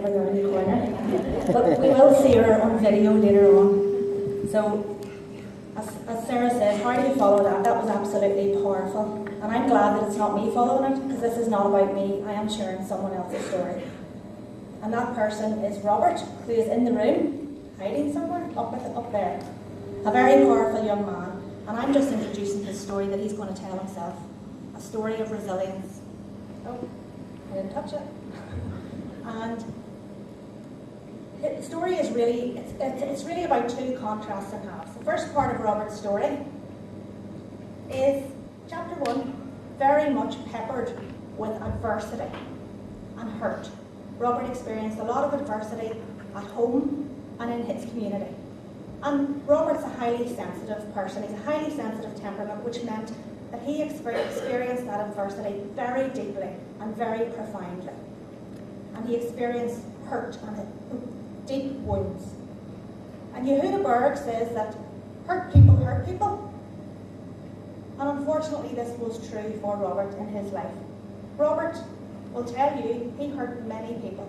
over there in the corner. But we will see her on video later on. So, as Sarah says, how do you follow that? That was absolutely powerful. And I'm glad that it's not me following it, because this is not about me. I am sharing someone else's story. And that person is Robert, who is in the room, hiding somewhere, up there. A very powerful young man. And I'm just introducing his story that he's going to tell himself. A story of resilience. Oh, I didn't touch it. And the story is really, it's really about two contrasts and halves. The first part of Robert's story is chapter 1, very much peppered with adversity and hurt. Robert experienced a lot of adversity at home and in his community. And Robert's a highly sensitive person. He's a highly sensitive temperament, which meant that he experienced that adversity very deeply and very profoundly. And he experienced hurt and deep wounds. And Yehuda Berg says that hurt people hurt people. And unfortunately, this was true for Robert in his life. Robert will tell you he hurt many people,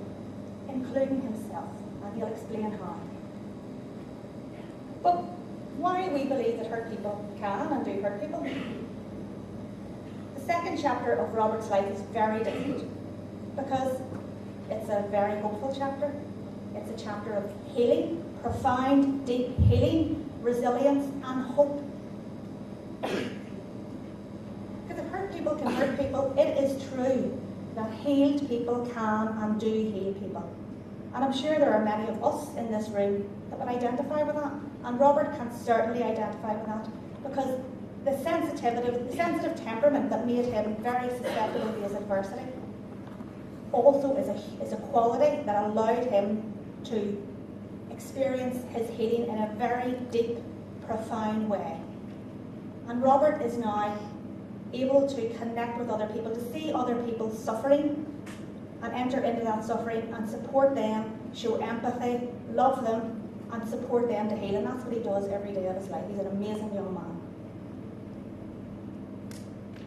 including himself, and he'll explain how. But why we believe that hurt people can and do hurt people? The second chapter of Robert's life is very different, because it's a very hopeful chapter. It's a chapter of healing, profound, deep healing, resilience, and hope. Because if hurt people can hurt people, it is true that healed people can and do heal people. And I'm sure there are many of us in this room that would identify with that. And Robert can certainly identify with that, because the sensitive temperament that made him very susceptible to his adversity also is a quality that allowed him to experience his healing in a very deep, profound way. And Robert is now able to connect with other people, to see other people suffering and enter into that suffering and support them, show empathy, love them, and support them to heal. And that's what he does every day of his life. He's an amazing young man.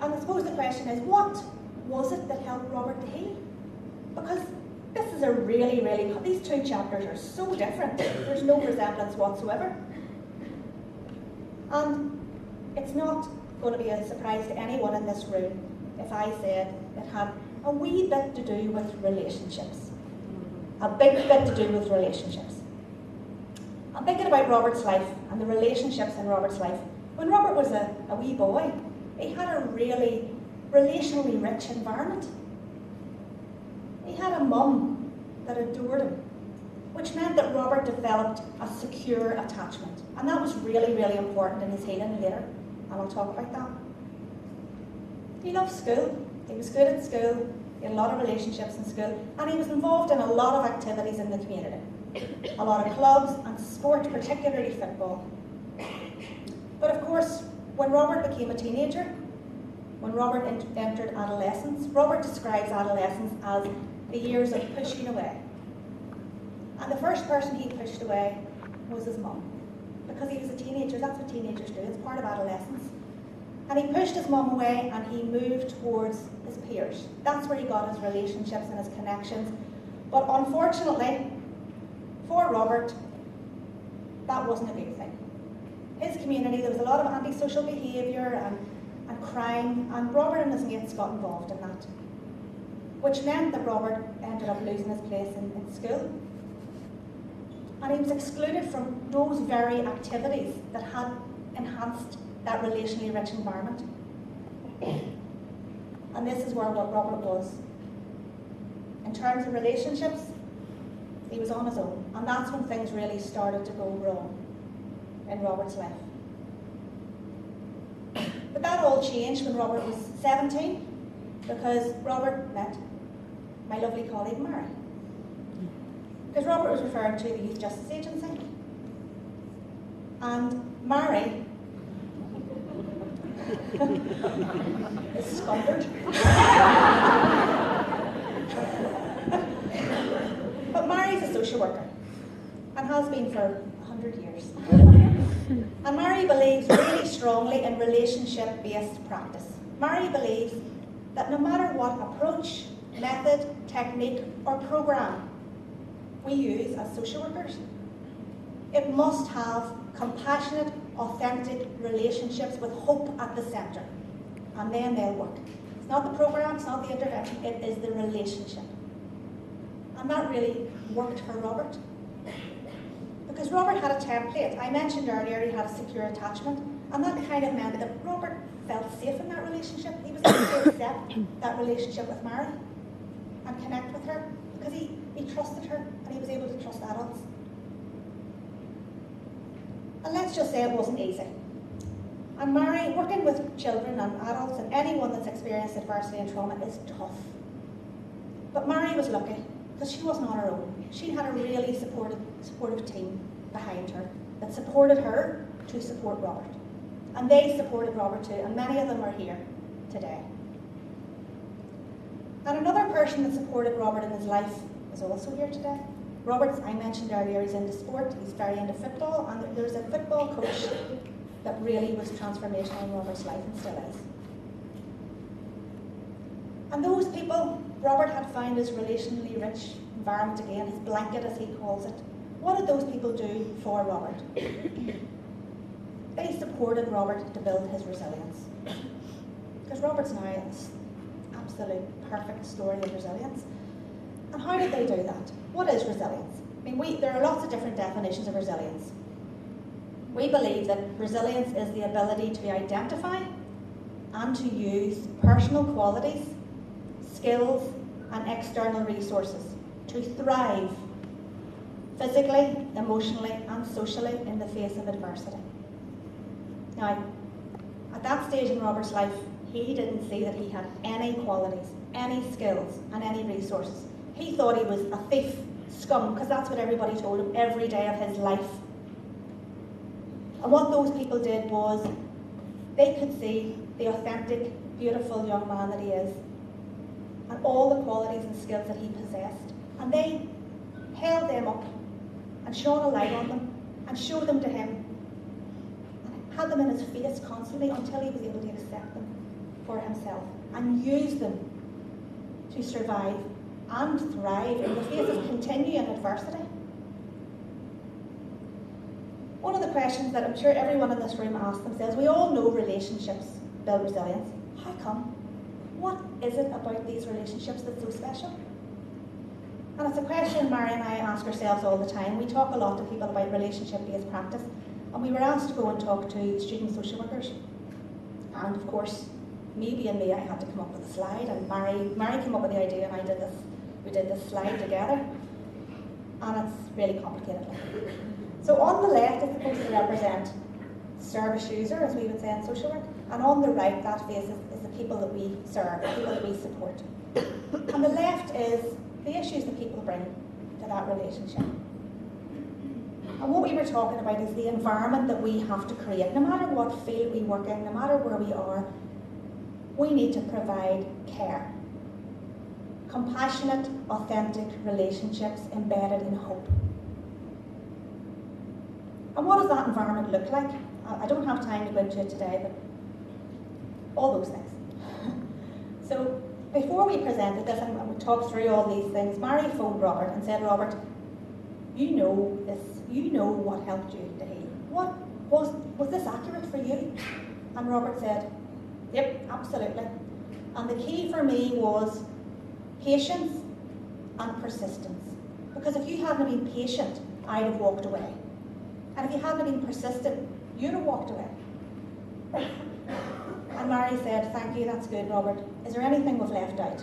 And I suppose the question is, what was it that helped Robert to heal? Because this is a really, these two chapters are so different. There's no resemblance whatsoever. And it's not going to be a surprise to anyone in this room if I said it had a wee bit to do with relationships. A big bit to do with relationships. I'm thinking about Robert's life and the relationships in Robert's life. When Robert was a wee boy, he had a really relationally rich environment. He had a mum that adored him, which meant that Robert developed a secure attachment. And that was really, important in his healing later. And I'll talk about that. He loved school. He was good at school. He had a lot of relationships in school. And he was involved in a lot of activities in the community. A lot of clubs and sport, particularly football. But of course, when Robert became a teenager, when Robert entered adolescence, Robert describes adolescence as the years of pushing away. And the first person he pushed away was his mum. Because he was a teenager, that's what teenagers do, it's part of adolescence. And he pushed his mum away and he moved towards his peers. That's where he got his relationships and his connections. But unfortunately, for Robert, that wasn't a good thing. His community, there was a lot of antisocial behaviour and crime, and Robert and his mates got involved in that. Which meant that Robert ended up losing his place in school. And he was excluded from those very activities that had enhanced that relationally rich environment. And this is where what Robert was. In terms of relationships, he was on his own. And that's when things really started to go wrong in Robert's life. But that all changed when Robert was 17, because Robert met my lovely colleague Mary. Because Robert was referring to the Youth Justice Agency. And Mary is scundered. But Mary's a social worker and has been for 100 years. And Mary believes really strongly in relationship-based practice. Mary believes that no matter what approach, method, technique, or program we use as social workers. It must have compassionate, authentic relationships with hope at the centre, and then they'll work. It's not the programme, it's not the intervention, it is the relationship. And that really worked for Robert. Because Robert had a template. I mentioned earlier he had a secure attachment, and that kind of meant that Robert felt safe in that relationship. He was able to accept that relationship with Mary and connect with her because he trusted her and he was able to trust adults. And let's just say it wasn't easy. And Mary, working with children and adults and anyone that's experienced adversity and trauma is tough. But Mary was lucky because she wasn't on her own. She had a really supportive team behind her that supported her to support Robert. And they supported Robert too, and many of them are here today. And another person that supported Robert in his life is also here today. Robert, I mentioned earlier, he's into sport, he's very into football, and there's a football coach that really was transformational in Robert's life and still is. And those people, Robert had found his relationally rich environment again, his blanket as he calls it. What did those people do for Robert? They supported Robert to build his resilience. Because Robert's now an absolute perfect story of resilience. And how did they do that? What is resilience? I mean, there are lots of different definitions of resilience. We believe that resilience is the ability to identify and to use personal qualities, skills, and external resources to thrive physically, emotionally, and socially in the face of adversity. Now, at that stage in Robert's life, he didn't see that he had any qualities, any skills, and any resources. He thought he was a thief, scum, because that's what everybody told him every day of his life. And what those people did was, they could see the authentic, beautiful young man that he is, and all the qualities and skills that he possessed. And they held them up, and shone a light on them, and showed them to him, and had them in his face constantly until he was able to accept them for himself, and use them to survive and thrive in the face of continuing adversity. One of the questions that I'm sure everyone in this room asks themselves, we all know relationships build resilience. How come? What is it about these relationships that's so special? And it's a question Mary and I ask ourselves all the time. We talk a lot to people about relationship-based practice, and we were asked to go and talk to student social workers. And of course, me being me, I had to come up with a slide, and Mary came up with the idea, and we did this slide together, and it's really complicated. So on the left is supposed to represent service user, as we would say in social work, and on the right, that face is the people that we serve, the people that we support. And the left is the issues that people bring to that relationship. And what we were talking about is the environment that we have to create. No matter what field we work in, no matter where we are, we need to provide care. Compassionate, authentic relationships embedded in hope. And what does that environment look like? I don't have time to go into it today, but all those things. So before we presented this and we talked through all these things, Mary phoned Robert and said, Robert, you know this, you know what helped you to heal. What was this accurate for you? And Robert said, yep, absolutely. And the key for me was patience and persistence. Because if you hadn't been patient, I'd have walked away. And if you hadn't been persistent, you'd have walked away. And Mary said, thank you, that's good, Robert. Is there anything we've left out?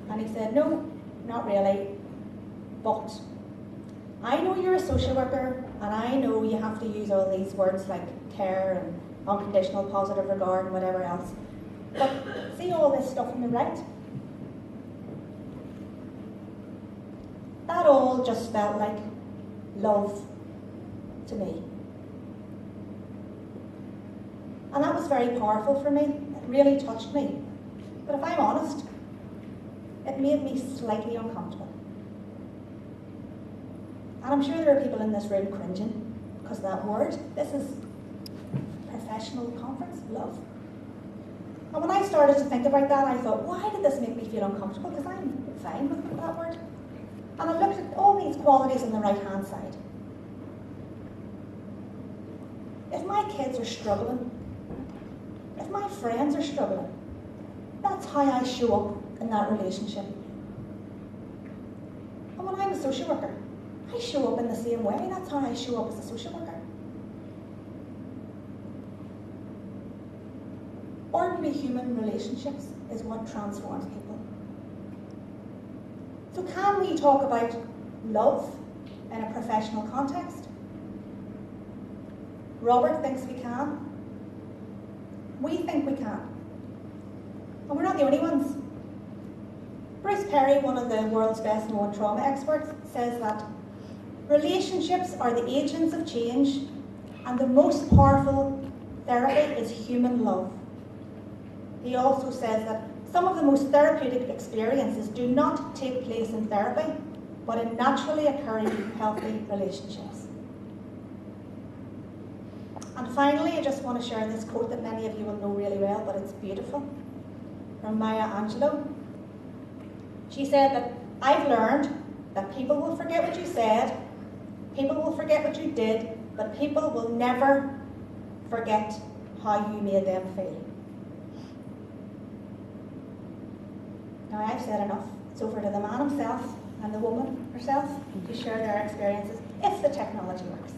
And he said, no, not really. But I know you're a social worker, and I know you have to use all these words like care and unconditional positive regard and whatever else. But see all this stuff on the right? That all just felt like love to me. And that was very powerful for me. It really touched me. But if I'm honest, it made me slightly uncomfortable. And I'm sure there are people in this room cringing because of that word. This is professional conference, love. And when I started to think about that, I thought, why did this make me feel uncomfortable? Because I'm fine with that word. And I looked at all qualities on the right-hand side. If my kids are struggling, if my friends are struggling, that's how I show up in that relationship. And when I'm a social worker, I show up in the same way. That's how I show up as a social worker. Ordinary human relationships is what transforms people. So can we talk about love in a professional context? Robert thinks we can. We think we can. And we're not the only ones. Bruce Perry, one of the world's best known trauma experts, says that relationships are the agents of change, and the most powerful therapy is human love. He also says that some of the most therapeutic experiences do not take place in therapy, but in naturally occurring healthy relationships. And finally, I just want to share this quote that many of you will know really well, but it's beautiful, from Maya Angelou. She said that, "I've learned that people will forget what you said, people will forget what you did, but people will never forget how you made them feel." Now I've said enough. It's over to the man himself and the woman herself to share their experiences, if the technology works.